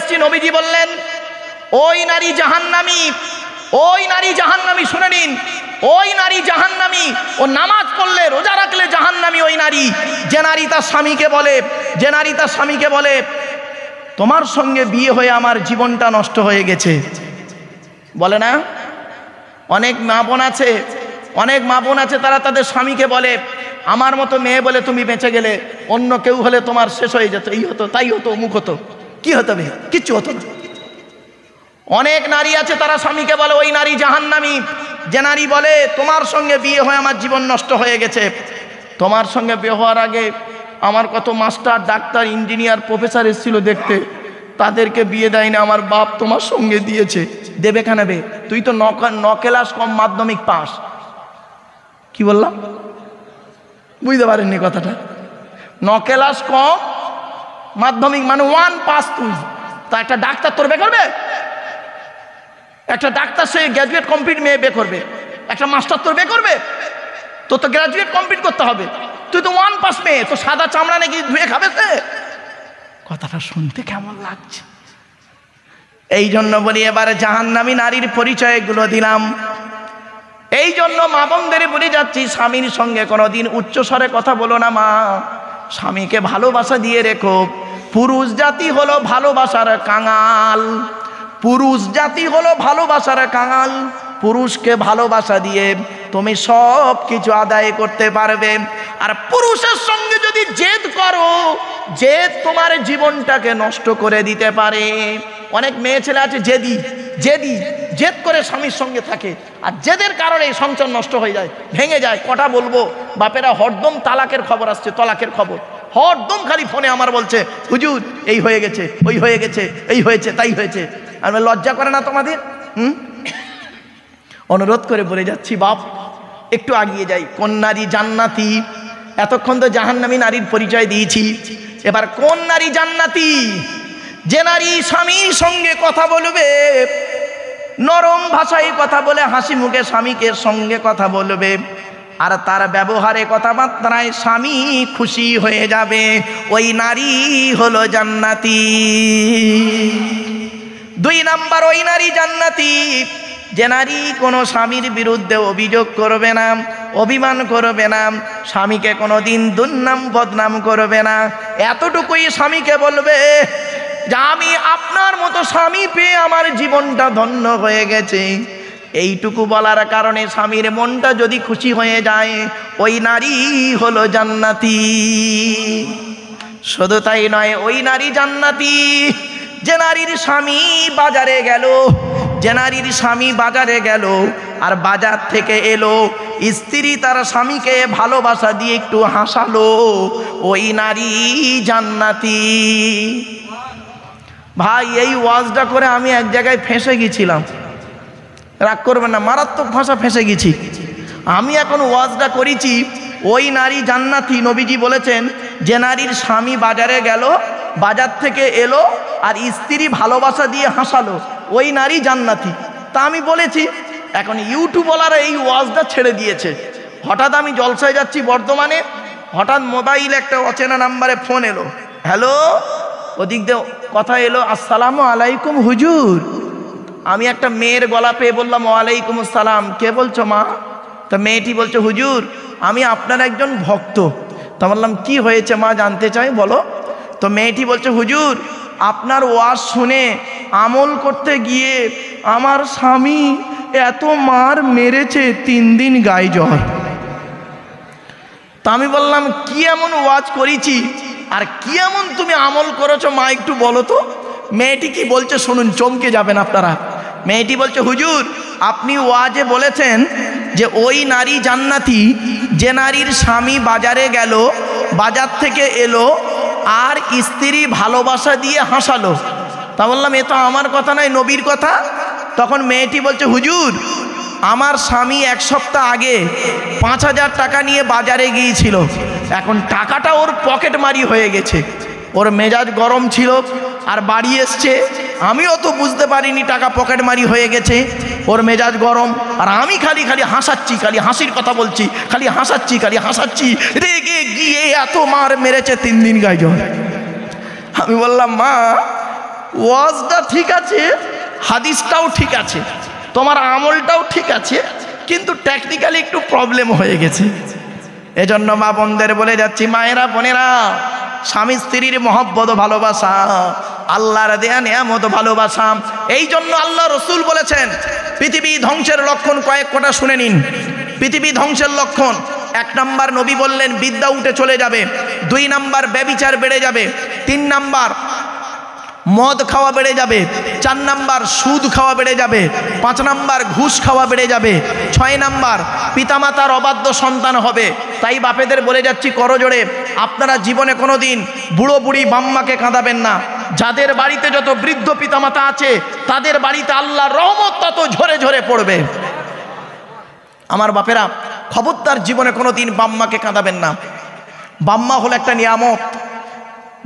এসেছি, নবীজি বললেন ওই নারী জাহান্নামী, ওই নারী জাহান্নামী, শুনে নিন, ওই নারী জাহান্নামী। ও নামাজ পড়লে রোজা রাখলে জাহান্নামী ওই নারী যে নারী তার স্বামীকে বলে, যে নারী তার স্বামীকে বলে তোমার সঙ্গে বিয়ে হয়ে আমার জীবনটা নষ্ট হয়ে গেছে। বলে না? অনেক মা বোন আছে, অনেক মা বোন আছে, তারা তাদের স্বামীকে বলে আমার মতো মেয়ে বলে তুমি বেঁচে গেলে, অন্য কেউ হলে তোমার শেষ হয়ে যেত, এই হতো তাই হতো অমুক হতো। কি হতো বে? কিচ্ছু হতো না। অনেক নারী আছে তারা স্বামীকে বলে ওই নারী জাহান্নামী যে নারী বলে তোমার সঙ্গে বিয়ে হয়ে আমার জীবন নষ্ট হয়ে গেছে। তোমার সঙ্গে বিয়ে হওয়ার আগে আমার কত মাস্টার, ডাক্তার, ইঞ্জিনিয়ার, প্রফেসর এসেছিল দেখতে, তাদেরকে বিয়ে দেয়নি, আমার বাপ তোমার সঙ্গে দিয়েছে। দেবে কেন বে? তুই তো 9 ক্লাস কম মাধ্যমিক পাস। কি বললাম? বুঝতে পারেননি কথাটা? 9 ক্লাস কম মাধ্যমিক মানে 1 পাস। তুই তা একটা ডাক্তার তোর বে করবে? একটা ডাক্তার সে গ্র্যাজুয়েট কমপ্লিট মেয়ে বে করবে? একটা মাস্টার তোর বে করবে? তোর তো গ্র্যাজুয়েট কমপ্লিট করতে হবে। তুই তো 1 পাস মেয়ে, তো সাদা চামড়া নাকি ধুয়ে খাবে সে? কথাটা শুনতে কেমন লাগছে? এই জন্য বলি এবারে জাহান্নামী নারীর পরিচয়গুলো দিলাম। এই জন্য মা বোনদের বলে যাচ্ছি, স্বামীর সঙ্গে কোনোদিন উচ্চস্বরে কথা বলো না মা। স্বামীকে ভালোবাসা দিয়ে রেখো। পুরুষ জাতি হলো ভালোবাসার কাঙাল, পুরুষ জাতি হলো ভালোবাসার কাঙাল। পুরুষকে ভালোবাসা দিয়ে তুমি সব কিছু আদায় করতে পারবে। আর পুরুষের সঙ্গে যদি জেদ করো, জেদ তোমার জীবনটাকে নষ্ট করে দিতে পারে। অনেক মেয়ে ছেলে আছে জেদি, জেদি, জেদ করে স্বামীর সঙ্গে থাকে, আর জেদের কারণে সংসার নষ্ট হয়ে যায়, ভেঙে যায়। কটা বলবো, বাপেরা হরদম তালাকের খবর আসছে, তলাকের খবর হরদম খালি ফোনে আমার বলছে হুজুর এই হয়ে গেছে, ওই হয়ে গেছে, এই হয়েছে, তাই হয়েছে। আর লজ্জা করে না তোমাদের? অনুরোধ করে বলে যাচ্ছি বাপ, একটু আগিয়ে যাই। কোন নারী জান্নাতি? এতক্ষণ তো জাহান্নামী নারীর পরিচয় দিয়েছি, এবার কোন নারী জান্নাতি? যে নারী স্বামীর সঙ্গে কথা বলবে, নরম ভাষায় কথা বলে, হাসি মুখে স্বামীকে সঙ্গে কথা বলবে, আর তার ব্যবহারে কথাবার্তায় স্বামী খুশি হয়ে যাবে, ওই নারী হলো জান্নাতি। 2 নাম্বার, ওই নারী জান্নাতি যে নারী কোনো স্বামীর বিরুদ্ধে অভিযোগ করবে না, অভিমান করবে না, স্বামীকে কোনোদিন দুর্নাম বদনাম করবে না। এতটুকুই স্বামীকে বলবে যে আমি আপনার মতো স্বামী পেয়ে আমার জীবনটা ধন্য হয়ে গেছে। এইটুকু বলার কারণে স্বামীর মনটা যদি খুশি হয়ে যায়, ওই নারী হলো জান্নাতি। শুধু তাই নয়, ওই নারী জান্নাতি যে নারীর স্বামী বাজারে গেল, যে নারীর স্বামী বাজারে গেল আর বাজার থেকে এলো, স্ত্রী তার স্বামীকে ভালোবাসা দিয়ে একটু হাসালো, ওই নারী জান্নাতি। ভাই এই ওয়াজটা করে আমি এক জায়গায় ফেঁসে গেছিলাম, রাগ করবেন না, মারাত্মক ভাষা ফেঁসে গেছি। আমি এখন ওয়াজটা করেছি ওই নারী জান্নাতি। নবীজি বলেছেন যে নারীর স্বামী বাজারে গেল, বাজার থেকে এলো আর স্ত্রী ভালোবাসা দিয়ে হাসালো, ওই নারী জান্নাতি। তা আমি বলেছি, এখন ইউটিউবওয়ালারা এই ওয়াজটা ছেড়ে দিয়েছে। হঠাৎ আমি জলসায় যাচ্ছি বর্ধমানে, হঠাৎ মোবাইল একটা অচেনা নাম্বারে ফোন এলো, হ্যালো, ওদিক দিয়ে কথা এলো, আসসালামু আলাইকুম হুজুর। আমি একটা মেয়ের গলা পেয়ে বললাম ওয়ালাইকুম আসসালাম। কে বলছো মা? তা মেয়েটি বলছে হুজুর আমি আপনার একজন ভক্ত। তা বললাম কি হয়েছে মা, জানতে চাই, বলো। তো মেয়েটি বলছে হুজুর আপনার ওয়াজ শুনে আমল করতে গিয়ে আমার স্বামী এত মার মেরেছে, 3 দিন গায়ে জ্বর। তা আমি বললাম কি এমন ওয়াজ করেছি আর কি এমন তুমি আমল করেছো মা, একটু বলো তো। মেয়েটি কি বলছে শুনুন, চমকে যাবেন আপনারা। মেয়েটি বলছে হুজুর আপনি ওয়াজে বলেছেন যে ওই নারী জান্নাতি যে নারীর স্বামী বাজারে গেল, বাজার থেকে এলো আর স্ত্রী ভালোবাসা দিয়ে হাসালো। তা বললাম এ তো আমার কথা নয়, নবীর কথা। তখন মেয়েটি বলছে হুজুর আমার স্বামী 1 সপ্তাহ আগে 5000 টাকা নিয়ে বাজারে গিয়েছিল, এখন টাকাটা ওর পকেট মারি হয়ে গেছে, ওর মেজাজ গরম ছিল আর বাড়ি এসছে, আমিও তো বুঝতে পারিনি টাকা পকেট মারি হয়ে গেছে, ওর মেজাজ গরম, আর আমি খালি হাসাচ্ছি, খালি হাসির কথা বলছি, খালি হাসাচ্ছি, রেগে গিয়ে এত মার মেরেছে 3 দিন গায়ে জ্বর। আমি বললাম মা ওয়াজটা ঠিক আছে, হাদিসটাও ঠিক আছে, তোমার আমলটাও ঠিক আছে, কিন্তু টেকনিক্যালি একটু প্রবলেম হয়ে গেছে। এজন্য মা বোনদের বলে যাচ্ছি, মায়েরা বোনেরা, স্বামী স্ত্রীর মহব্বত ভালোবাসা, আল্লাহর দেয়া নিয়ামত ভালোবাসা। এই জন্য আল্লাহ রসুল বলেছেন পৃথিবী ধ্বংসের লক্ষণ কয়েক কটা শুনে নিন। পৃথিবী ধ্বংসের লক্ষণ, 1 নাম্বার নবী বললেন বিদ্যা উঠে চলে যাবে, 2 নাম্বার ব্যভিচার বেড়ে যাবে, 3 নাম্বার মদ খাওয়া বেড়ে যাবে, 4 নাম্বার সুদ খাওয়া বেড়ে যাবে, 5 নাম্বার ঘুষ খাওয়া বেড়ে যাবে, 6 নাম্বার পিতামাতার অবাধ্য সন্তান হবে। তাই বাপেদের বলে যাচ্ছি করজোড়ে, আপনারা জীবনে কোনো দিন বুড়ো বুড়ি বাম্মাকে কাঁদাবেন না। যাদের বাড়িতে যত বৃদ্ধ পিতামাতা আছে তাদের বাড়িতে আল্লাহর রহমত তত ঝরে ঝরে পড়বে। আমার বাপেরা, খবরদার জীবনে কোনো দিন বাম্মাকে কাঁদাবেন না। বাম্মা হলো একটা নিয়ামত।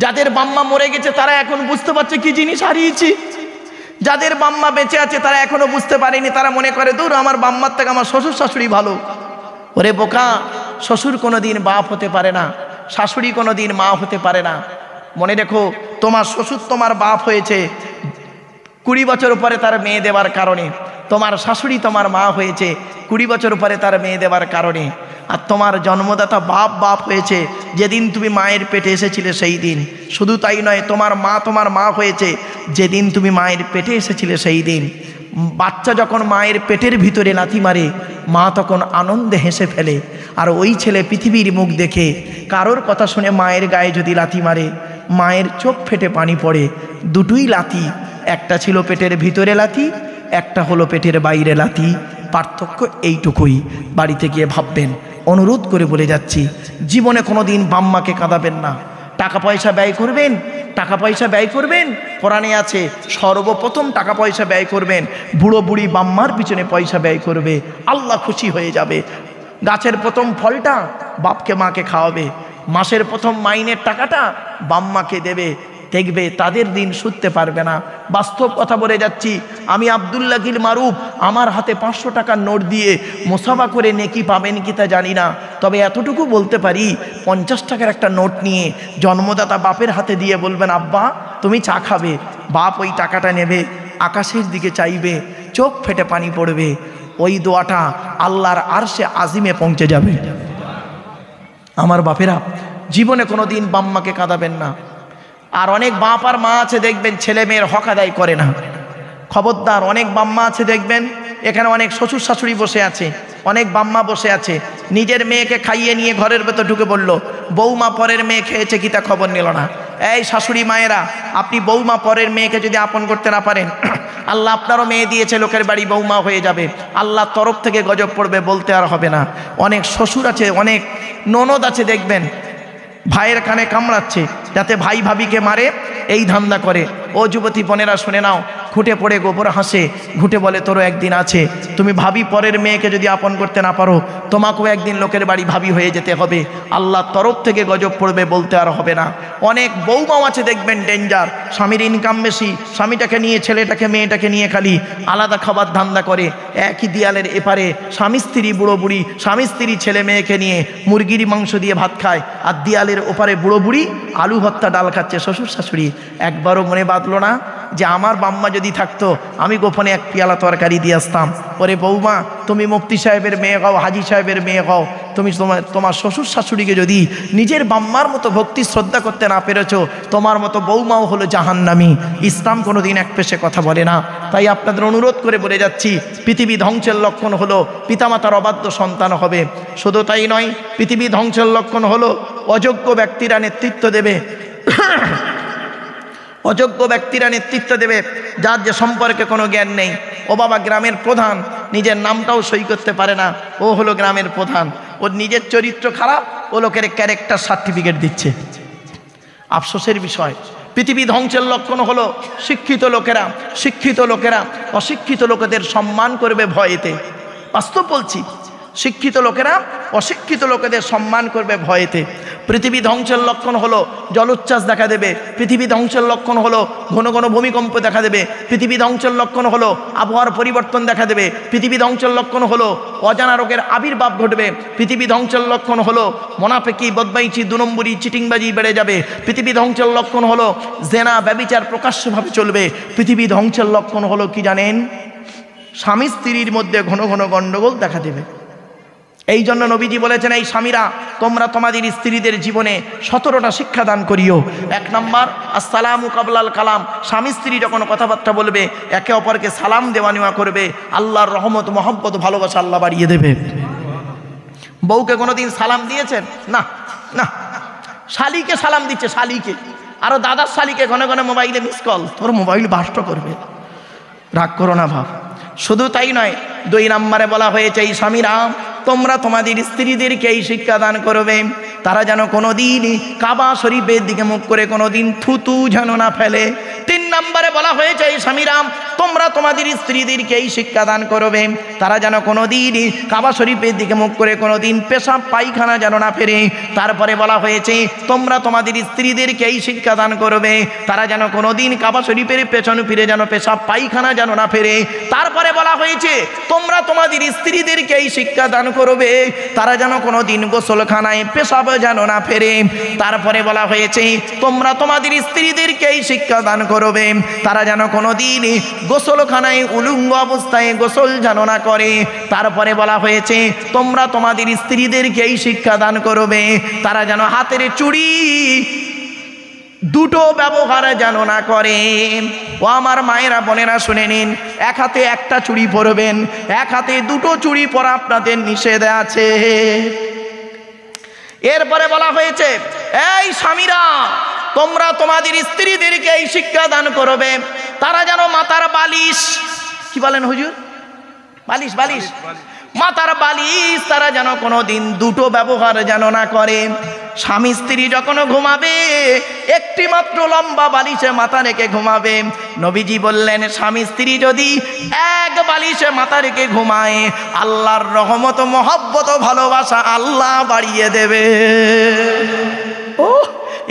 যাদের বাম্মা মরে গেছে তারা এখন বুঝতে পারছে কি জিনিস হারিয়েছি। যাদের বাম্মা বেঁচে আছে তারা এখনো বুঝতে পারেনি, তারা মনে করে দূর আমার বাম্মার থেকে আমার শ্বশুর শাশুড়ি ভালো। ওরে বোকা, শ্বশুর কোনো দিন বাপ হতে পারে না, শাশুড়ি কোনো দিন মা হতে পারে না। মনে রেখো, তোমার শ্বশুর তোমার বাপ হয়েছে 20 বছর পরে তার মেয়ে দেওয়ার কারণে, তোমার শাশুড়ি তোমার মা হয়েছে 20 বছর পরে তার মেয়ে দেওয়ার কারণে, আর তোমার জন্মদাতা বাপ হয়েছে যেদিন তুমি মায়ের পেটে এসেছিলে সেই দিন। শুধু তাই নয়, তোমার মা হয়েছে যেদিন তুমি মায়ের পেটে এসেছিলে সেই দিন। বাচ্চা যখন মায়ের পেটের ভিতরে লাথি মারে, মা তখন আনন্দে হেসে ফেলে। আর ওই ছেলে পৃথিবীর মুখ দেখে কারোর কথা শুনে মায়ের গায়ে যদি লাথি মারে, মায়ের চোখ ফেটে পানি পড়ে। দুটোই লাথি, একটা ছিল পেটের ভিতরে লাথি, একটা হলো পেটের বাইরে লাথি। পার্থক্য এইটুকুই। বাড়িতে গিয়ে ভাববেন। অনুরোধ করে বলে যাচ্ছি, জীবনে কোনো দিন বাম্মাকে কাঁদাবেন না। টাকা পয়সা ব্যয় করবেন, কোরআনে আছে সর্বপ্রথম টাকা পয়সা ব্যয় করবেন, বুড়ো বুড়ি বাম্মার পিছনে পয়সা ব্যয় করবে, আল্লাহ খুশি হয়ে যাবে। গাছের প্রথম ফলটা বাপকে মাকে খাওয়াবে, মাসের প্রথম মাইনের টাকাটা বাম্মাকে দেবে, দেখবে তাদের দিন শুতে পারবে না। বাস্তব কথা বলে যাচ্ছি, আমি আব্দুল্লাহ গিল মারুফ, আমার হাতে 500 টাকার নোট দিয়ে মোসাফা করে নেকি পাবেন কি তা জানি না, তবে এতটুকু বলতে পারি 50 টাকার একটা নোট নিয়ে জন্মদাতা বাপের হাতে দিয়ে বলবেন, আব্বা তুমি চা খাবে। বাপ ওই টাকাটা নেবে, আকাশের দিকে চাইবে, চোখ ফেটে পানি পড়বে। ওই দোয়াটা আল্লাহর আরশে আজিমে পৌঁছে যাবে। আমার বাপেরা, জীবনে কোনো দিন বাম্মাকে কাঁদাবেন না। আর অনেক বাপ আর মা আছে দেখবেন ছেলে মেয়ের হক আদায় করে না। খবরদার, অনেক বাম্মা আছে দেখবেন, এখানে অনেক শ্বশুর শাশুড়ি বসে আছে, অনেক বাম্মা বসে আছে, নিজের মেয়েকে খাইয়ে নিয়ে ঘরের ভেতর ঢুকে বলল, বৌমা পরের মেয়ে খেয়েছে কি তা খবর নিল না। এই শাশুড়ি মায়েরা, আপনি বৌমা পরের মেয়েকে যদি আপন করতে না পারেন, আল্লাহ আপনারও মেয়ে দিয়েছে, লোকের বাড়ি বৌমা হয়ে যাবে, আল্লাহর তরফ থেকে গজব পড়বে, বলতে আর হবে না। অনেক শ্বশুর আছে, অনেক ননদ আছে দেখবেন ভাইয়ের কানে কামড়াচ্ছে যাতে ভাই ভাবিকে মারে, এই ধান্দা করে। ও যুবতী বোনেরা শুনে নাও, খুঁটে পড়ে গোবর হাসে, ঘুটে বলে তোরও একদিন আছে। তুমি ভাবি পরের মেয়েকে যদি আপন করতে না পারো, তোমাকেও একদিন লোকের বাড়ি ভাবি হয়ে যেতে হবে, আল্লাহর তরফ থেকে গজব পড়বে, বলতে আর হবে না। অনেক বৌমাও আছে দেখবেন ডেঞ্জার, স্বামীর ইনকাম বেশি, স্বামীটাকে নিয়ে ছেলেটাকে মেয়েটাকে নিয়ে খালি আলাদা খাবার ধান্দা করে। একই দেয়ালের এপারে স্বামী স্ত্রী বুড়ো বুড়ি, স্বামী স্ত্রী ছেলে মেয়েকে নিয়ে মুরগির মাংস দিয়ে ভাত খায়, আর দেয়ালের ওপারে বুড়ো বুড়ি আলু ভর্তা ডাল খাচ্ছে শ্বশুর শাশুড়ি। একবারও মনে বাঁধলো না যে আমার বাম্মা যদি থাকতো আমি গোপনে 1 পেয়ালা তরকারি দিয়ে আসতাম। ওরে বৌমা, তুমি মুফতি সাহেবের মেয়ে হও, হাজি সাহেবের মেয়ে হও, তুমি তোমার শ্বশুর শাশুড়িকে যদি নিজের বাম্মার মতো ভক্তি শ্রদ্ধা করতে না পেরেছ, তোমার মতো বৌমাও হলো জাহান্নামী। ইসলাম কোনো দিন এক পেশে কথা বলে না। তাই আপনাদের অনুরোধ করে বলে যাচ্ছি, পৃথিবী ধ্বংসের লক্ষণ হলো পিতামাতার অবাধ্য সন্তান হবে। শুধু তাই নয়, পৃথিবী ধ্বংসের লক্ষণ হলো অযোগ্য ব্যক্তিরা নেতৃত্ব দেবে। অযোগ্য ব্যক্তিরা নেতৃত্ব দেবে, যার যে সম্পর্কে কোনো জ্ঞান নেই। ও বাবা, গ্রামের প্রধান নিজের নামটাও সই করতে পারে না, ও হলো গ্রামের প্রধান। ওর নিজের চরিত্র খারাপ, ও লোকের ক্যারেক্টার সার্টিফিকেট দিচ্ছে। আফসোসের বিষয়, পৃথিবী ধ্বংসের লক্ষণ হলো শিক্ষিত লোকেরা অশিক্ষিত লোকেদের সম্মান করবে ভয়েতে। বাস্তব বলছি, শিক্ষিত লোকেরা অশিক্ষিত লোকেদের সম্মান করবে ভয়েতে। পৃথিবী ধ্বংসের লক্ষণ হলো জলোচ্ছ্বাস দেখা দেবে, পৃথিবী ধ্বংসের লক্ষণ হলো ঘন ঘন ভূমিকম্প দেখা দেবে, পৃথিবী ধ্বংসের লক্ষণ হলো আবহাওয়ার পরিবর্তন দেখা দেবে, পৃথিবী ধ্বংসের লক্ষণ হলো অজানা রোগের আবির্ভাব ঘটবে, পৃথিবী ধ্বংসের লক্ষণ হলো মোনাফেকি, বদমাইশি, 2 নম্বরি, চিটিংবাজি বেড়ে যাবে, পৃথিবী ধ্বংসের লক্ষণ হলো জেনা ব্যভিচার প্রকাশ্যভাবে চলবে, পৃথিবী ধ্বংসের লক্ষণ হলো কি জানেন? স্বামী স্ত্রীর মধ্যে ঘন ঘন গণ্ডগোল দেখা দেবে। এই জন্য নবীজি বলেছেন, এই স্বামীরা তোমরা তোমাদের স্ত্রীদের জীবনে 17টা শিক্ষা দান করিও। 1 নম্বর আসসালামু কাবলাল কালাম, স্বামী স্ত্রী যখন কথাবার্তা বলবে একে অপরকে সালাম দেওয়া নেওয়া করবে, আল্লাহর রহমত, মহব্বত, ভালোবাসা আল্লাহ বাড়িয়ে দেবে। বউকে কোনোদিন সালাম দিয়েছেন? না না। শালিকে সালাম দিচ্ছে, শালিকে, আরো দাদার শালিকে ঘন ঘন মোবাইলে মিস কল, তোর মোবাইল বাস্ট করবে, রাগ করো না ভাব। শুধু তাই নয়, 2 নম্বরে বলা হয়েছে, এই স্বামীরা তোমরা তোমাদের স্ত্রীদেরকে এই শিক্ষা দান করবে, তারা যেন কোনোদিন কাবা শরীফের দিকে মুখ করে কোনোদিন থুতু যেন না ফেলে। 3 নম্বরে বলা হয়েছে, এই স্বামীরা তোমরা তোমাদের স্ত্রীদেরকে এই শিক্ষা দান করবে, তারা যেন কোনোদিন কাবা শরীফের দিকে মুখ করে কোনোদিন পেশাব পায়খানা যেন না ফেরে। তারপরে বলা হয়েছে, তোমরা তোমাদের স্ত্রীদেরকে এই শিক্ষা দান করবে, তারা যেন কোনোদিন কাবা শরীফের পেছন ফিরে যেন পেশাব পায়খানা যেন না ফেরে। তারপরে বলা হয়েছে, তোমরা তোমাদের স্ত্রীদেরকে এই শিক্ষা দান করবে, তারা যেন কোনোদিন গোসলখানায় পেশাব যেন না ফেরে। তারপরে বলা হয়েছে, তোমরা তোমাদের স্ত্রীদেরকে এই শিক্ষা দান করবে, তারা যেন কোনোদিন গোসলখানায় উলঙ্গ অবস্থায় গোসল যেন না করে। তারপরে বলা হয়েছে, তোমরা তোমাদের স্ত্রীদেরকে এই শিক্ষা দান করবে, তারা যেন হাতের চুড়ি 2টো ব্যবহার যেন না করে। ও আমার মায়েরা বোনেরা শুনে নিন, 1 হাতে 1টা চুড়ি পরবেন, 1 হাতে 2টো চুড়ি পরা আপনাদের নিষেধ আছে। এরপরে বলা হয়েছে, এই স্বামীরা তোমরা তোমাদের স্ত্রীদেরকে এই শিক্ষা দান করবে, তারা যেন মাথার বালিশ, কি বলেন হুজুর? বালিশ, বালিশ, মাথার বালিশ তারা যেন কোনোদিন 2টো ব্যবহার যেন না করে। স্বামী স্ত্রী যখন ঘুমাবে একটি মাত্র লম্বা বালিশে মাথা রেখে ঘুমাবে। নবীজি বললেন, স্বামী স্ত্রী যদি 1 বালিশে মাথা রেখে ঘুমায়, আল্লাহর রহমত, মহব্বত, ভালোবাসা আল্লাহ বাড়িয়ে দেবে। ও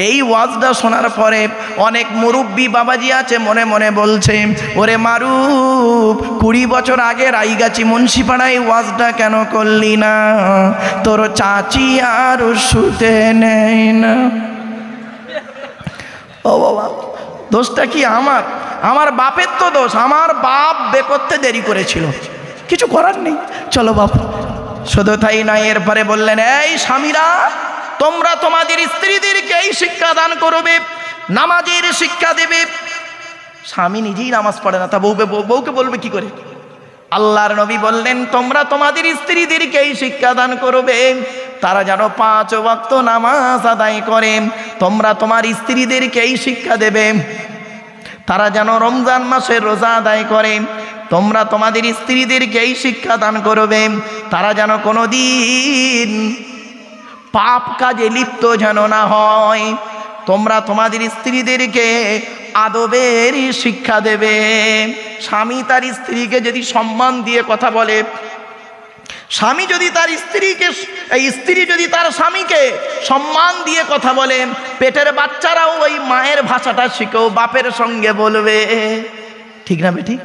এই ওয়াজটা শোনার পরে অনেক মুরব্বী বাবাজি আছে মনে মনে বলছে, ওরে মারুফ 20 বছর আগে রাইগাছি মুন্সিপাড়ায় ওয়াজটা কেন করলি না? তোর চাচি আর শুতে নেই না। ও বাবা, দোষটা কি আমার? আমার বাপের তো দোষ, আমার বাপ বে করতে দেরি করেছিল, কিছু করার নেই, চলো বাপ। শুধু তাই নয়, এরপরে বললেন, এই স্বামীরা তোমরা তোমাদের স্ত্রীদেরকে এই শিক্ষা দান করবে, নামাজের শিক্ষা দেবে। স্বামী নিজেই নামাজ পড়ে না, তা বউকে বলবে কি করে? আল্লাহর নবী বললেন, তোমরা তোমাদের স্ত্রীদেরকে এই শিক্ষা দান করবে, তারা যেন 5 ওয়াক্ত নামাজ আদায় করে। তোমরা তোমার স্ত্রীদেরকে এই শিক্ষা দেবে, তারা যেন রমজান মাসে রোজা আদায় করে। তোমরা তোমাদের স্ত্রীদেরকে এই শিক্ষা দান করবে, তারা যেন কোনোদিন পাপ কাজে লিপ্ত যেন না হয়। তোমরা তোমাদের স্ত্রীদেরকে আদবের শিক্ষা দেবে। স্বামী তার স্ত্রীকে যদি সম্মান দিয়ে কথা বলে, স্বামী যদি তার স্ত্রীকে, স্ত্রী যদি তার স্বামীকে সম্মান দিয়ে কথা বলে, পেটের বাচ্চারাও ওই মায়ের ভাষাটা শিখেও বাপের সঙ্গে বলবে, ঠিক না বেটি?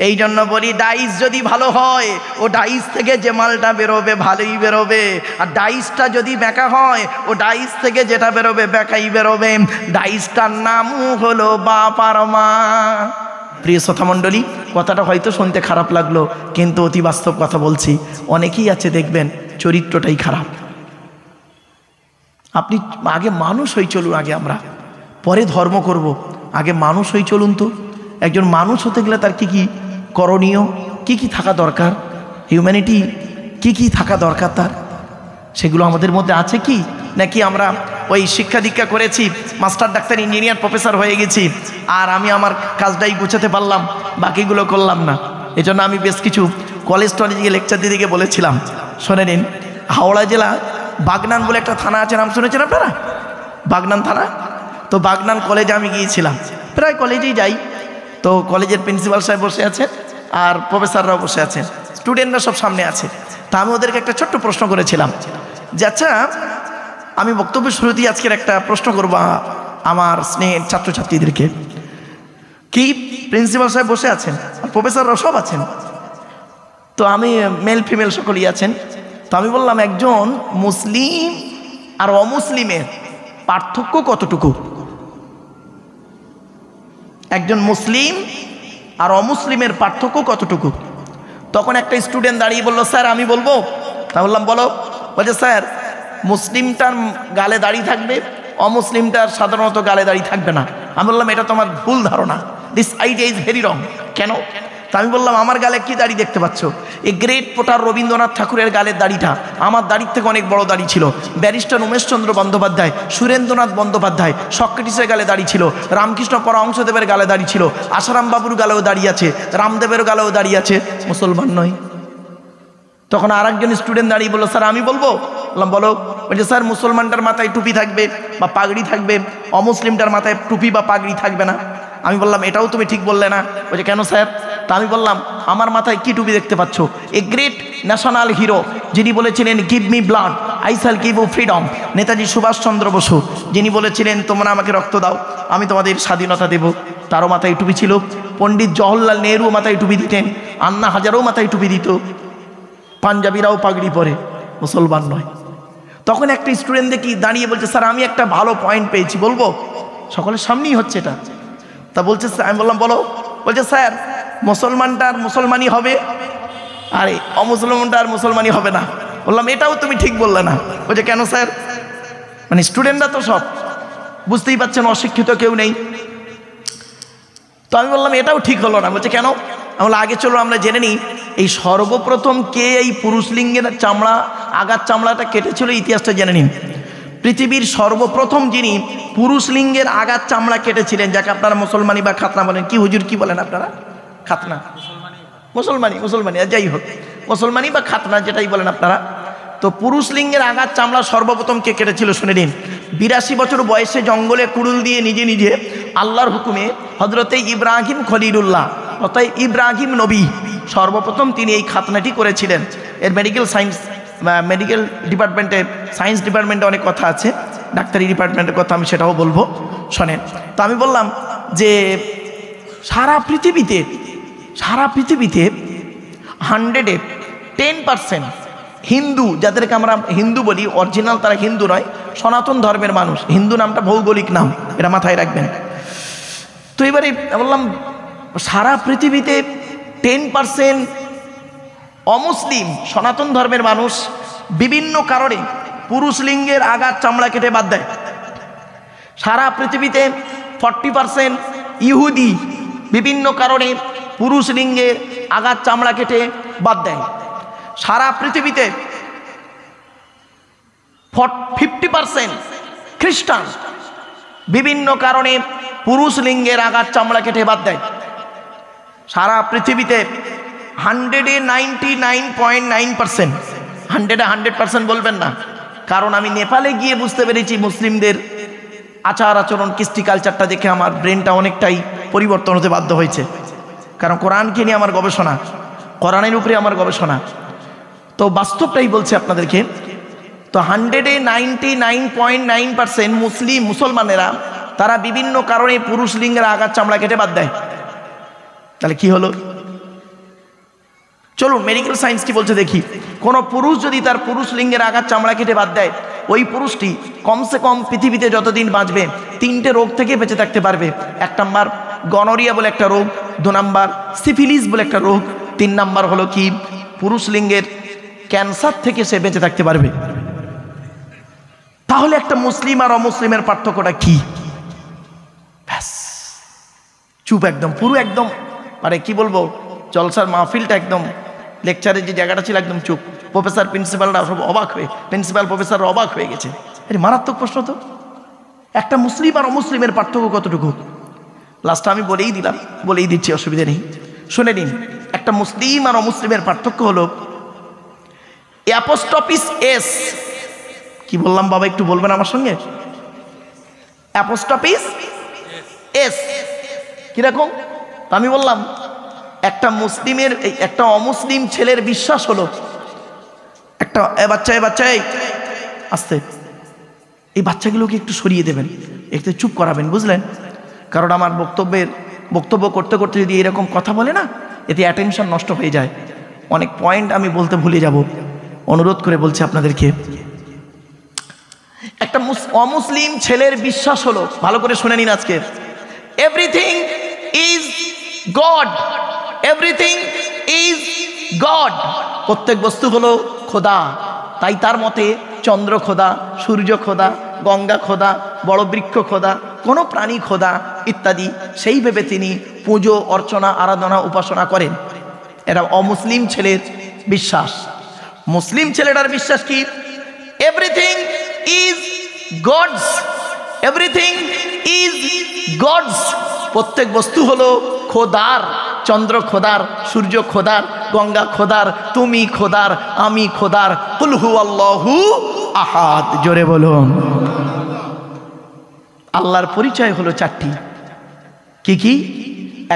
এই জন্য বলি, ডাইস যদি ভালো হয়, ও ডাইস থেকে যে মালটা বেরোবে ভালোই বেরোবে, আর ডাইসটা যদি বেঁকা হয়, ও ডাইস থেকে যেটা বেরোবে বেঁকাই বেরোবে। ডাইসটার নাম হলো বাপ আর মা। প্রিয় শ্রোতা মণ্ডলী, কথাটা হয়তো শুনতে খারাপ লাগলো, কিন্তু অতি বাস্তব কথা বলছি। অনেকেই আছে দেখবেন চরিত্রটাই খারাপ। আপনি আগে মানুষ হয়ে চলুন, আগে আমরা পরে ধর্ম করব, আগে মানুষ হয়ে চলুন তো। একজন মানুষ হতে গেলে তার কি কি করণীয়, কি কি থাকা দরকার, হিউম্যানিটি কি কি থাকা দরকার তার, সেগুলো আমাদের মধ্যে আছে কি? নাকি আমরা ওই শিক্ষা দীক্ষা করেছি, মাস্টার, ডাক্তার, ইঞ্জিনিয়ার, প্রফেসর হয়ে গেছি, আর আমি আমার কাজটাই গুছাতে পারলাম, বাকিগুলো করলাম না। এজন্য আমি বেশ কিছু কলেজ টলেজে লেকচার দিতে গিয়ে বলেছিলাম, শোনে নিন, হাওড়া জেলা বাগনান বলে একটা থানা আছে, নাম শুনেছেন আপনারা? বাগনান থানা। তো বাগনান কলেজে আমি গিয়েছিলাম, প্রায় কলেজেই যাই। তো কলেজের প্রিন্সিপাল সাহেব বসে আছেন, আর প্রফেসররাও বসে আছেন, স্টুডেন্টরা সব সামনে আছে। তা আমি ওদেরকে একটা ছোট্ট প্রশ্ন করেছিলাম যে, আচ্ছা আমি বক্তব্যের শুরুতেই আজকের একটা প্রশ্ন করব আমার স্নেহের ছাত্রছাত্রীদেরকে। কি প্রিন্সিপাল সাহেব বসে আছেন, প্রফেসররা সব আছেন, তো আমি মেল ফিমেল সকলেই আছেন। তো আমি বললাম একজন মুসলিম আর অমুসলিমের পার্থক্য কতটুকু? একজন মুসলিম আর অমুসলিমের পার্থক্য কতটুকু? তখন একটা স্টুডেন্ট দাঁড়িয়ে বলল, স্যার আমি বলবো। তা বললাম বলো। বলছে স্যার মুসলিমটার গালে দাড়ি থাকবে, অমুসলিমটার সাধারণত গালে দাড়ি থাকবে না। আমি বললাম এটা তোমার ভুল ধারণা, this idea is very wrong. কেন? তা আমি বললাম আমার গালে কি দাড়ি দেখতে পাচ্ছ? এই গ্রেট পোটার রবীন্দ্রনাথ ঠাকুরের গালের দাড়িটা আমার দাড়ির থেকে অনেক বড় দাড়ি ছিল। ব্যারিস্টার উমেশচন্দ্র বন্দ্যোপাধ্যায়, সুরেন্দ্রনাথ বন্দ্যোপাধ্যায়, সক্রেটিসের গালে দাড়ি ছিল, রামকৃষ্ণ পরমহংসদেবের গালে দাড়ি ছিল, আসারাম বাবুর গালেও দাড়ি আছে, রামদেবের গালেও দাড়ি আছে, মুসলমান নয়। তখন আর একজন স্টুডেন্ট দাঁড়িয়ে বললো, স্যার আমি বলবো। বললাম বলো। বলছে স্যার মুসলমানটার মাথায় টুপি থাকবে বা পাগড়ি থাকবে, অমুসলিমটার মাথায় টুপি বা পাগড়ি থাকবে না। আমি বললাম এটাও তুমি ঠিক বললে না। বলছে কেন স্যার? তা আমি বললাম আমার মাথায় কি টুপি দেখতে পাচ্ছ? এ গ্রেট ন্যাশনাল হিরো যিনি বলেছিলেন give me blood I shall give you freedom, Netaji Subhas Chandra Bose, যিনি বলেছিলেন তোমরা আমাকে রক্ত দাও আমি তোমাদের স্বাধীনতা দেব, তারও মাথায় টুপি ছিল। পণ্ডিত জওহরলাল নেহরুও মাথায় টুপি দিতেন, আন্না হাজারও মাথায় টুপি দিত, পাঞ্জাবিরাও পাগড়ি পরে, মুসলমান নয়। তখন একটা স্টুডেন্ট দেখি দাঁড়িয়ে বলছে, স্যার আমি একটা ভালো পয়েন্ট পেয়েছি, বলবো? সকলের সামনেই হচ্ছে এটা। তা বলছে, আমি বললাম বলো। বলছে স্যার মুসলমানটার মুসলমানই হবে আর অমুসলমানটার মুসলমানই হবে না। বললাম এটাও তুমি ঠিক বললে না। বলছে কেন স্যার? মানে স্টুডেন্টরা তো সব বুঝতেই পারছেন, অশিক্ষিত কেউ নেই। তো আমি বললাম এটাও ঠিক হলো না। বলছে কেন? আমরা আগে চলো আমরা জেনে নিই এই সর্বপ্রথম কে এই পুরুষ লিঙ্গের চামড়া আগার চামড়াটা কেটেছিল, ইতিহাসটা জেনে নিন। পৃথিবীর সর্বপ্রথম যিনি পুরুষ লিঙ্গের আগার চামড়া কেটেছিলেন, যাকে আপনারা মুসলমানি বা খাতনা বলেন, কি হুজুর কি বলেন আপনারা? খাতনা, মুসলমানি যাই হোক, মুসলমানি বা খাতনা যেটাই বলেন আপনারা। তো পুরুষ লিঙ্গের আগার চামড়া সর্বপ্রথম কে কেটেছিল শুনে নিন। 82 বছর বয়সে জঙ্গলে কুড়ুল দিয়ে নিজে নিজে আল্লাহর হুকুমে হজরতে ইব্রাহিম খলিলুল্লাহ অর্থাৎ ইব্রাহিম নবী সর্বপ্রথম তিনি এই খাতনাটি করেছিলেন। এর মেডিকেল ডিপার্টমেন্টে, সায়েন্স ডিপার্টমেন্টে অনেক কথা আছে, ডাক্তারি ডিপার্টমেন্টের কথা আমি সেটাও বলবো, শোনেন। তো আমি বললাম যে সারা পৃথিবীতে 100-এ 10% হিন্দু, যাদেরকে আমরা হিন্দু বলি, অরিজিনাল তারা হিন্দু নয়, সনাতন ধর্মের মানুষ। হিন্দু নামটা ভৌগোলিক নাম, এটা মাথায় রাখবেন। তো এবারে বললাম সারা পৃথিবীতে 10% অমুসলিম সনাতন ধর্মের মানুষ বিভিন্ন কারণে পুরুষ লিঙ্গের আগার চামড়া কেটে বাদ দেয়। সারা পৃথিবীতে 40% ইহুদি বিভিন্ন কারণে পুরুষ লিঙ্গের আগার চামড়া কেটে বাদ দেয়। সারা পৃথিবীতে 50% খ্রিস্টান বিভিন্ন কারণে পুরুষ লিঙ্গের আগার চামড়া কেটে বাদ দেয়। সারা পৃথিবীতে 100-এ 99.9%, 100-এ 100% বলবেন না, কারণ আমি নেপালে গিয়ে বুঝতে পেরেছি মুসলিমদের আচার আচরণ, কৃষ্টি কালচারটা দেখে আমার ব্রেনটা অনেকটাই পরিবর্তন হতে বাধ্য হয়েছে। কারণ কোরআনকে নিয়ে আমার গবেষণা, কোরআনের উপরে আমার গবেষণা, তো বাস্তবটাই বলছে আপনাদেরকে। তো 100-এ 99.9% মুসলমানেরা তারা বিভিন্ন কারণে পুরুষ লিঙ্গের আগার চামড়া কেটে বাদ দেয়। তাহলে কি হলো? চলুন মেডিকেল সায়েন্স কি বলছে দেখি। কোনো পুরুষ যদি তার পুরুষ লিঙ্গের আগার চামড়া কেটে বাদ দেয়, ওই পুরুষটি কমসে কম পৃথিবীতে যতদিন বাঁচবে 3টে রোগ থেকে বেঁচে থাকতে পারবে। 1 নাম্বার গনোরিয়া বলে একটা রোগ, 2 নাম্বার সিফিলিস বলে একটা রোগ, 3 নাম্বার হলো কি পুরুষ লিঙ্গের ক্যান্সার থেকে সে বেঁচে থাকতে পারবে। তাহলে একটা মুসলিম আর অমুসলিমের পার্থক্যটা কি? ব্যাস চুপ একদম, পুরো একদম, মানে কি বলবো, জলসার মাহফিলটা একদম, লেকচারের যে জায়গাটা ছিল একদম চুপ। প্রফেসর প্রিন্সিপালরা সব অবাক হয়ে, প্রিন্সিপাল প্রফেসররা অবাক হয়ে গেছে। আরে মারাত্মক প্রশ্ন তো, একটা মুসলিম আর অমুসলিমের পার্থক্য কতটুকু? লাস্টটা আমি বলেই দিচ্ছি, অসুবিধা নেই, শুনে নিন। একটা মুসলিম আর অমুসলিমের পার্থক্য হলো অ্যাপোস্ট্রফিস এস। কি বললাম বাবা, একটু বলবেন আমার সঙ্গে? অ্যাপোস্ট্রফিস এস কিরকম? আমি বললাম একটা মুসলিমের একটা অমুসলিম ছেলের বিশ্বাস হলো, একটা বাচ্চা আস্তে, এই বাচ্চাগুলোকে একটু সরিয়ে দেবেন, একটু চুপ করাবেন, বুঝলেন? কারণ আমার বক্তব্য করতে করতে যদি এরকম কথা বলে না, এতে অ্যাটেনশন নষ্ট হয়ে যায়। অনেক পয়েন্ট আমি বলতে ভুলে যাব। অনুরোধ করে বলছি আপনাদেরকে, একটা অমুসলিম ছেলের বিশ্বাস হলো, ভালো করে শুনে নিন আজকে, everything is god, everything is god. প্রত্যেক বস্তু হলো খোদা। তাই তার মতে চন্দ্র খোদা, সূর্য খোদা, গঙ্গা খোদা, বড় বৃক্ষ খোদা, কোনো প্রাণী খোদা ইত্যাদি। সেই ভেবে তিনি পুজো অর্চনা আরাধনা উপাসনা করেন। এটা অমুসলিম ছেলের বিশ্বাস। মুসলিম ছেলেটার বিশ্বাস কি? Everything is gods, everything is gods. প্রত্যেক বস্তু হলো খোদার। চন্দ্র খোদার, সূর্য খোদার, গঙ্গা খোদার, তুমি খোদার, আমি খোদার। কুল হু আল্লাহু আহাদ। জোরে বলুন। আল্লাহর পরিচয় হলো চারটি। কি কি?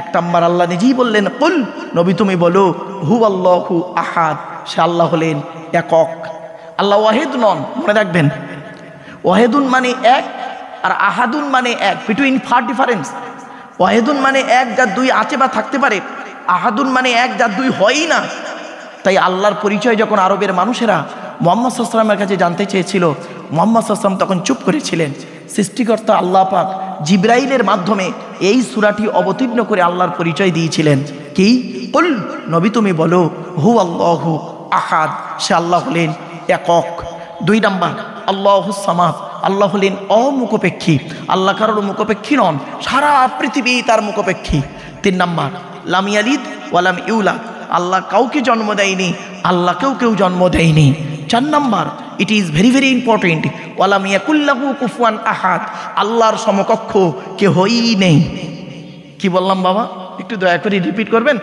এক নম্বর, আল্লাহ নিজেই বললেন, কুল, নবী তুমি বলো, হু আল্লাহু আহাদ, সে আল্লাহ হলেন একক। আল্লাহ ওয়াহিদ নন, মনে রাখবেন। ওয়াহিদুন মানে এক, আর আহাদুন মানে এক, বিটুইন ফার ডিফারেন্স। ওয়াহিদুন মানে এক যার দুই আছে বা থাকতে পারে, আহাদুন মানে এক যার দুই হয়ই না। তাই আল্লাহর পরিচয় যখন আরবের মানুষেরা মুহাম্মদ সাল্লাল্লাহু আলাইহি ওয়াসাল্লামের কাছে জানতে চেয়েছিল, মুহাম্মদ সাল্লাল্লাহু আলাইহি ওয়াসাল্লাম তখন চুপ করেছিলেন। সৃষ্টিকর্তা আল্লাহ পাক জিবরাইলের মাধ্যমে এই সূরাটি অবতীর্ণ করে আল্লাহর পরিচয় দিয়েছিলেন। কি? কুল, নবী তুমি বলো, হু আল্লাহু আহাদ, সে আল্লাহ হলেন একক। দুই নাম্বার, আল্লাহুস সামাদ, আল্লাহ হলেন অমুখপেক্ষী। আল্লাহ কারোর মুখপেক্ষী নন, সারা পৃথিবী তার মুখপেক্ষী। তিন নাম্বার, লাম ইয়ালিদ ওয়ালাম ইউলাদ, আল্লাহ কাউকে জন্ম দেয়নি, আল্লাহকেও কেউ জন্ম দেয়নি। চার number, it is very very important, ওয়ালাম ইয়াকুল লাহু কুফুয়ান আহাদ, আল্লাহর সমকক্ষ কেহই নেই। কি বললাম বাবা? একটু দয়া করে রিপিট করবেন।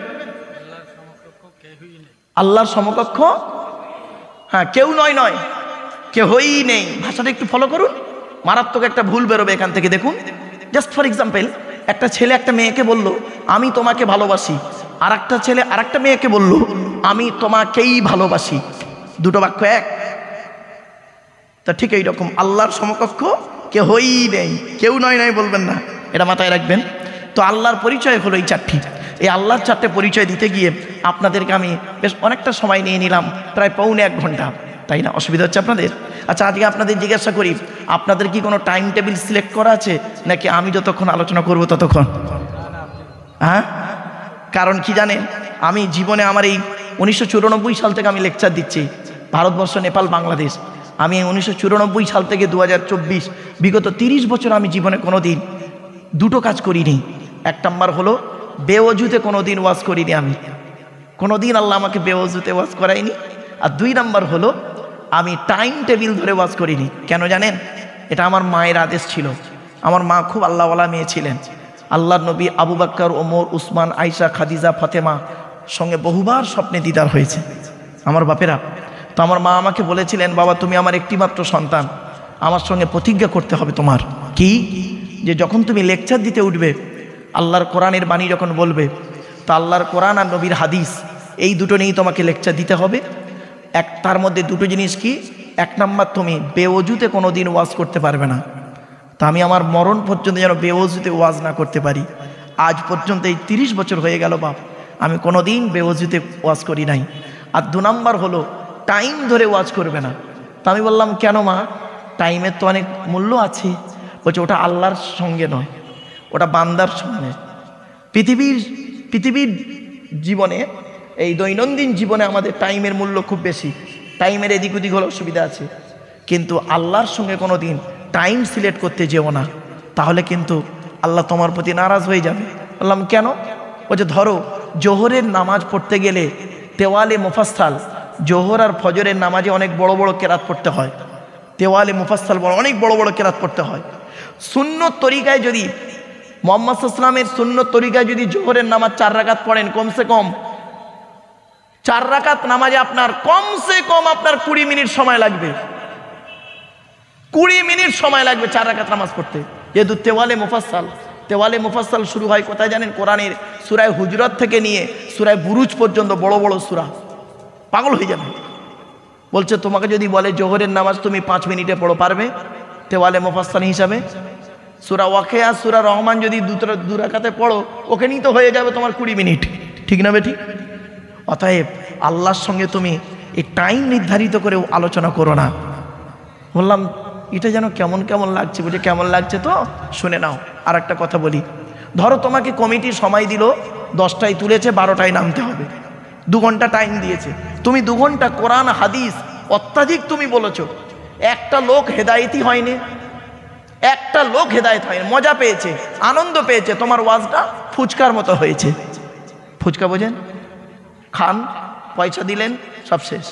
আল্লাহর সমকক্ষ, হ্যাঁ, কেউ নয়, কেহই নেই। ভাষাটা একটু ফলো করুন, মারাত্মক একটা ভুল বেরোবে এখান থেকে। দেখুন, জাস্ট ফর এক্সাম্পল, একটা ছেলে একটা মেয়েকে বলল আমি তোমাকে ভালোবাসি, আর একটা ছেলে আর একটা মেয়েকে বলল আমি তোমাকেই ভালোবাসি। দুটো বাক্য এক। তা ঠিক এইরকম আল্লাহর সমকক্ষ কেহই নেই, কেউ নয় বলবেন না, এটা মাথায় রাখবেন। তো আল্লাহর পরিচয় হলো এই চারটি। এই আল্লাহর চারটে পরিচয় দিতে গিয়ে আপনাদেরকে আমি বেশ অনেকটা সময় নিয়ে নিলাম, প্রায় পৌনে 1 ঘন্টা, তাই না? অসুবিধা হচ্ছে আপনাদের? আচ্ছা, আজকে আপনাদের জিজ্ঞাসা করি, আপনাদের কি কোনো টাইম টেবিল সিলেক্ট করা আছে, নাকি আমি যতক্ষণ আলোচনা করব ততক্ষণ? হ্যাঁ, কারণ কি জানেন, আমি জীবনে আমার এই 1994 সাল থেকে আমি লেকচার দিচ্ছি, ভারতবর্ষ, নেপাল, বাংলাদেশ। আমি 1994 সাল থেকে 2024, বিগত 30 বছর আমি জীবনে কোনো দিন দুটো কাজ করিনি। এক নম্বর হলো বেওয়াজুতে কোনো দিন ওয়াজ করিনি, আমি কোনো দিন আল্লাহ আমাকে বেওয়াজুতে ওয়াজ করায়নি। আর 2 নম্বর হলো আমি টাইম টেবিল ধরে ওয়াজ করিনি। কেন জানেন? এটা আমার মায়ের আদেশ ছিল। আমার মা খুব আল্লাহওয়ালা মেয়ে ছিলেন। আল্লাহর নবী আবু বকর, ওমর, উসমান, আয়েশা, খাদিজা, ফাতেমা সঙ্গে বহুবার স্বপ্নে দিদার হয়েছে আমার বাপেরা। তো আমার মা আমাকে বলেছিলেন, বাবা তুমি আমার একটিমাত্র সন্তান, আমার সঙ্গে প্রতিজ্ঞা করতে হবে তোমার। কি? যে যখন তুমি লেকচার দিতে উঠবে, আল্লাহর কোরআনের বাণী যখন বলবে, তো আল্লাহর কোরআন আর নবীর হাদিস এই দুটো নিয়েই তোমাকে লেকচার দিতে হবে। তার মধ্যে দুটো জিনিস কি? 1 নম্বর, তুমি বেওয়াজুতে কোনো দিন ওয়াজ করতে পারবে না। তা আমি আমার মরণ পর্যন্ত যেন বেওয়াজুতে ওয়াজ না করতে পারি। আজ পর্যন্ত এই 30 বছর হয়ে গেল বাপ, আমি কোনো দিন বেওয়াজুতে ওয়াজ করি নাই। আর 2 নম্বর হলো টাইম ধরে ওয়াজ করবে না। তা আমি বললাম, কেন মা? টাইমের তো অনেক মূল্য আছে। বলছে, ওটা আল্লাহর সঙ্গে নয়, ওটা বান্দার সঙ্গে। পৃথিবীর জীবনে, এই দৈনন্দিন জীবনে আমাদের টাইমের মূল্য খুব বেশি, টাইমের এদিক ওদিক হলে অসুবিধা আছে, কিন্তু আল্লাহর সঙ্গে কোনো দিন টাইম সিলেক্ট করতে যেও না, তাহলে কিন্তু আল্লাহ তোমার প্রতি নারাজ হয়ে যাবে। বললাম, কেন? বলছে, ধরো জোহরের নামাজ পড়তে গেলে তেওয়ালে মুফাসসাল, জোহর আর ফজরের নামাজে অনেক বড় বড় কেরাত পড়তে হয়। তেওয়ালে মুফাসসাল অনেক বড় বড় কেরাত পড়তে হয়। সুন্নত তরিকায় যদি মুহাম্মদ সাল্লাল্লাহু আলাইহি ওয়াসাল্লামের সুন্নত তরিকায় যদি জোহরের নামাজ 4 রাকাত পড়েন, কমসে কম 4 রাকাত নামাজে আপনার কমসে কম আপনার 20 মিনিট সময় লাগবে। 20 মিনিট সময় লাগবে 4 রাকাত নামাজ পড়তে। যেহেতু তেওয়ালে মুফাসসাল শুরু হয় কোথায় জানেন? কোরআনের সূরা হুজুরাত থেকে নিয়ে সূরা বুরুজ পর্যন্ত বড় বড় সূরা। পাগল হয়ে যাবে। বলছে, তোমাকে যদি বলে জোহরের নামাজ তুমি 5 মিনিটে পড়ো, পারবে? তেওয়ালে মুফাসসালিন হিসাবে সূরা ওয়াকিয়া সূরা রহমান যদি দু রাকাতে পড়ো ওখানেই তো হয়ে যাবে তোমার 20 মিনিট, ঠিক না বেটি? অতএব আল্লাহর সঙ্গে তুমি এই টাইম নির্ধারিত করে আলোচনা করো না। বললাম এটা যেন কেমন কেমন লাগছে, বুঝে কেমন লাগছে তো শুনে নাও। আর একটা কথা বলি, ধরো তোমাকে কমিটি সময় দিল 10টায় তুলেছে 12টায় নামতে হবে, 2 ঘন্টা টাইম দিয়েছে, তুমি 2 ঘন্টা কোরআন হাদিস অত্যাধিক তুমি বলেছো, একটা লোক হেদায়েতই হয়নি, একটা লোক হেদায়েত হয়নি, মজা পেয়েছে, আনন্দ পেয়েছে, তোমার ওয়াজটা ফুচকার মতো হয়েছে। ফুচকা বোঝেন, খান, পয়সা দিলেন, সব শেষ,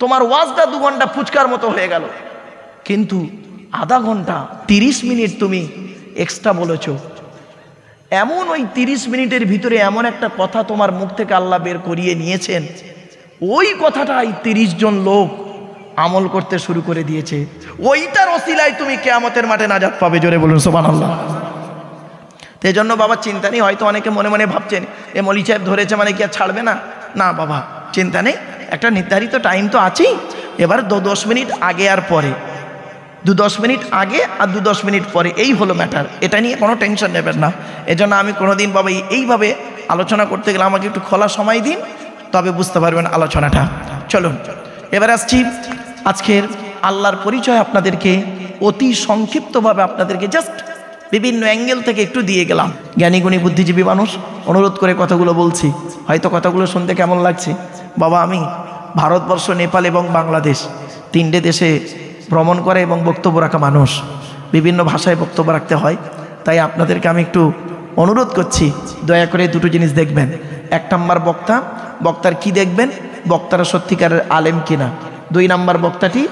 তোমার ওয়াজটা 2 ঘন্টা ফুচকার মতো হয়ে গেল। কিন্তু আধা ঘন্টা 30 মিনিট তুমি এক্সট্রা বলেছো, এমন ওই 30 মিনিটের ভিতরে এমন একটা কথা তোমার মুখ থেকে আল্লাহ বের করিয়ে নিয়েছেন, ওই কথাটাই 30 জন লোক আমল করতে শুরু করে দিয়েছে, ওইটার ওসিলায় তুমি কিয়ামতের মাঠে নাজাত পাবে। জোরে বলুন সুবহানাল্লাহ। এই জন্য বাবা চিন্তা নেই, হয়তো অনেকে মনে মনে ভাবছেন এ মৌলভী সাহেব ধরেছে মানে কি আর ছাড়বে না, না বাবা চিন্তা নেই, একটা নির্ধারিত টাইম তো আছেই। এবার 10 মিনিট আগে আর পরে, 10 মিনিট আগে আর 10 মিনিট পরে, এই হলো ম্যাটার, এটা নিয়ে কোনো টেনশন নেবেন না। এজন্য আমি কোনোদিন বাবা এইভাবে আলোচনা করতে গেলে আমাকে একটু খোলা সময় দিন, তবে বুঝতে পারবেন আলোচনাটা। চলুন এবার আসছি, আজকের আল্লাহর পরিচয় আপনাদেরকে অতি সংক্ষিপ্তভাবে আপনাদেরকে জাস্ট বিভিন্ন অ্যাঙ্গেল থেকে একটু দিয়ে গেলাম। জ্ঞানীগুণী বুদ্ধিজীবী মানুষ, অনুরোধ করে কথাগুলো বলছি, হয়তো কথাগুলো শুনতে কেমন লাগছে। বাবা আমি ভারতবর্ষ, নেপাল এবং বাংলাদেশ 3টে দেশে ভ্রমণ করে এবং বক্তব্য রাখা মানুষ, বিভিন্ন ভাষায় বক্তব্য রাখতে হয়, তাই আপনাদেরকে আমি একটু অনুরোধ করছি দয়া করে 2টো জিনিস দেখবেন। 1 নম্বর বক্তার কি দেখবেন, বক্তারা সত্যিকারের আলেম কিনা। 2 নম্বর বক্তাটি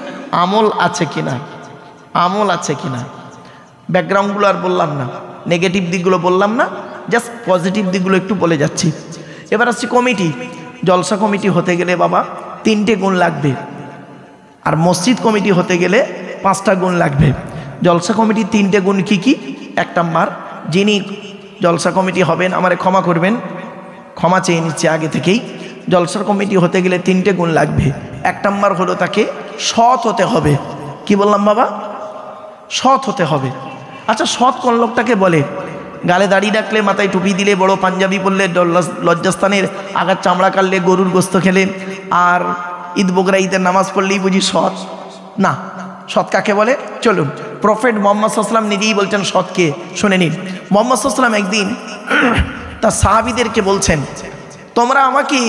আমল আছে কিনা, আমল আছে কিনা। ব্যাকগ্রাউন্ডগুলো আর বললাম না, নেগেটিভ দিকগুলো বললাম না, জাস্ট পজিটিভ দিকগুলো একটু বলে যাচ্ছি। এবার আসছি কমিটি। জলসা কমিটি হতে গেলে বাবা 3টে গুণ লাগবে, আর মসজিদ কমিটি হতে গেলে 5টা গুণ লাগবে। জলসা কমিটির 3টে গুণ কি কি? 1 নম্বর, যিনি জলসা কমিটি হবেন, আমারে ক্ষমা করবেন, ক্ষমা চেয়ে নিচ্ছে আগে থেকেই। জলসার কমিটি হতে গেলে 3টে গুণ লাগবে। 1 নম্বর হলো তাকে সৎ হতে হবে। কি বললাম বাবা? সৎ হতে হবে। আচ্ছা সৎ কোন লোকটাকে বলে? গালে দাড়ি রাখলে, মাথায় টুপি দিলে, বড় পাঞ্জাবি পরলে, লজ্জাস্থানের আগার চামড়া কাটলে, গরুর গোস্ত খেলে, আর ঈদ বকরা ঈদের নামাজ পড়লেই বুঝি সৎ? না। সৎ কাকে বলে? চলুন, প্রফেট মুহাম্মদ সাল্লাল্লাহু আলাইহি ওয়াসাল্লাম নিজেই বলছেন সৎকে, শুনে নিন। মুহাম্মদ সাল্লাল্লাহু আলাইহি ওয়াসাল্লাম একদিন তার সাহাবীদেরকে বলছেন, তোমরা আমাকে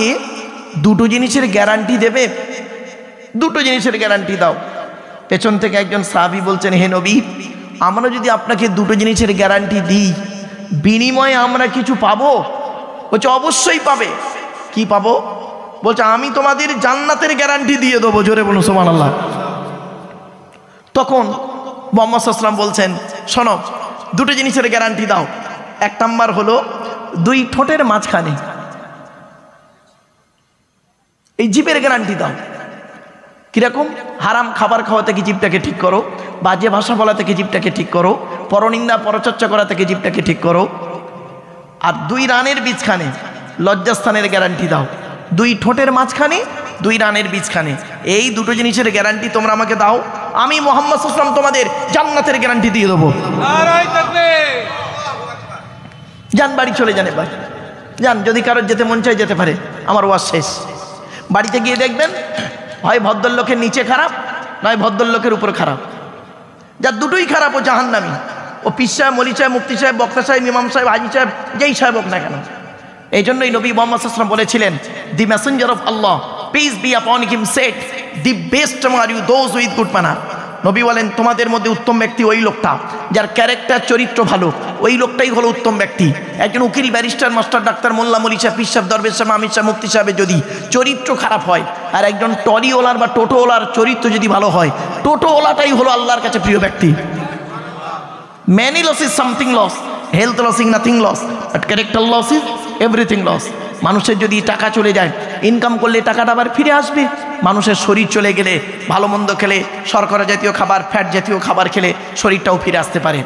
2টো জিনিসের গ্যারান্টি দেবে, 2টো জিনিসের গ্যারান্টি দাও। পেছন থেকে একজন সাহাবী বলছেন, হে নবী, আমরা যদি আপনাকে 2টো জিনিসের গ্যারান্টি দিই, বিনিময়ে আমরা কিছু পাবো? বলছে অবশ্যই পাবে। কি পাবো? বলছে আমি তোমাদের জান্নাতের গ্যারান্টি দিয়ে দেবো। জোরে বলুন সুবহানাল্লাহ। তখন মুহাম্মদ সাল্লাল্লাহু আলাইহি ওয়াসাল্লাম বলছেন, শোনো, 2টো জিনিসের গ্যারান্টি দাও। 1 নম্বর হলো 2 ঠোঁটের মাঝখানে, এই জিভের গ্যারান্টি দাও। কিরকম? হারাম খাবার খাওয়া থেকে জিভটাকে ঠিক করো, বাজে ভাষা বলা থেকে জিভটাকে ঠিক করো, পরনিন্দা পরচর্চা করা থেকে জিভটাকে ঠিক করো। আর 2 রানের বীজখানে, লজ্জাস্থানের গ্যারান্টি দাও। 2 ঠোঁটের মাঝখানে, 2 রানের বীজখানে, এই 2টো জিনিসের গ্যারান্টি তোমরা আমাকে দাও, আমি মুহাম্মদ সাল্লাল্লাহু আলাইহি ওয়াসাল্লাম তোমাদের জান্নাতের গ্যারান্টি দিয়ে দেবো। নারায়ে তাকবীর। যান বাড়ি চলে যান, এবার যান, যদি কারোর যেতে মন চায় যেতে পারে, আমার ওয়াজ শেষ। বাড়িতে গিয়ে দেখবেন হয় ভদ্রলোকের নিচে খারাপ, নয় ভদ্রলোকের উপর খারাপ। যার 2টোই খারাপ ও জাহান্নামী। ও পীর সাহেব, মৌলভী সাহেব, মুফতি সাহেব, বক্তা সাহেব, ইমাম সাহেব, হাজী সাহেব, যেই সাহেব হোক না কেন। এই জন্যই নবী মুহাম্মদ সাল্লাল্লাহু আলাইহি ওয়াসাল্লাম বলেছিলেন, the messenger of Allah, peace be upon him, said, the best are you those with good manner. নবী বলেন, তোমাদের মধ্যে উত্তম ব্যক্তি ওই লোকটা যার ক্যারেক্টার, চরিত্র ভালো, ওই লোকটাই হলো উত্তম ব্যক্তি। একজন উকিল, ব্যারিস্টার, মাস্টার, ডাক্তার, মোল্লা, মৌলভী সাহেব, পীর সাহেব, দরবেশ সাহেব, আমির সাহেব, মুফতি সাহেবের যদি চরিত্র খারাপ হয়, আর একজন টরিওয়ালার বা টোটোওয়ালার চরিত্র যদি ভালো হয়, টোটোওয়ালাটাই হলো আল্লাহর কাছে প্রিয় ব্যক্তি। Money loss is something loss, health loss is nothing loss, but character loss is everything loss. মানুষের যদি টাকা চলে যায়, ইনকাম করলে টাকাটা আবার ফিরে আসবে। মানুষের শরীর চলে গেলে, ভালো মন্দ খেলে, শর্করা জাতীয় খাবার, ফ্যাট জাতীয় খাবার খেলে শরীরটাও ফিরে আসতে পারে,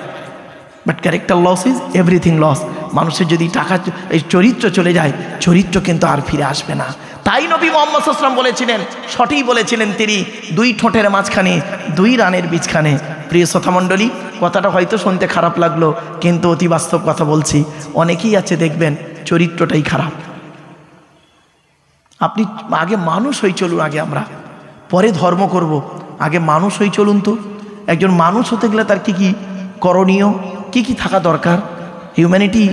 but character loss is everything loss. মানুষের যদি টাকা, এই চরিত্র চলে যায়, চরিত্র কিন্তু আর ফিরে আসবে না। তাই নবী মুহাম্মদ সাল্লাল্লাহু আলাইহি ওয়াসাল্লাম বলেছিলেন, সঠিক বলেছিলেন তিনি, 2 ঠোঁটের মাঝখানে, 2 রানের বীজখানে প্রিয় শ্রোতামণ্ডলী, কথাটা হয়তো শুনতে খারাপ লাগলো, কিন্তু অতি বাস্তব কথা বলছি। অনেকেই আছে দেখবেন চরিত্রটাই খারাপ। আপনি আগে মানুষ হয়ে চলুন, আগে আমরা পরে ধর্ম করব, আগে মানুষ হয়ে চলুন। তো একজন মানুষ হতে গেলে তার কি কি করণীয়, কি কি থাকা দরকার, হিউম্যানিটি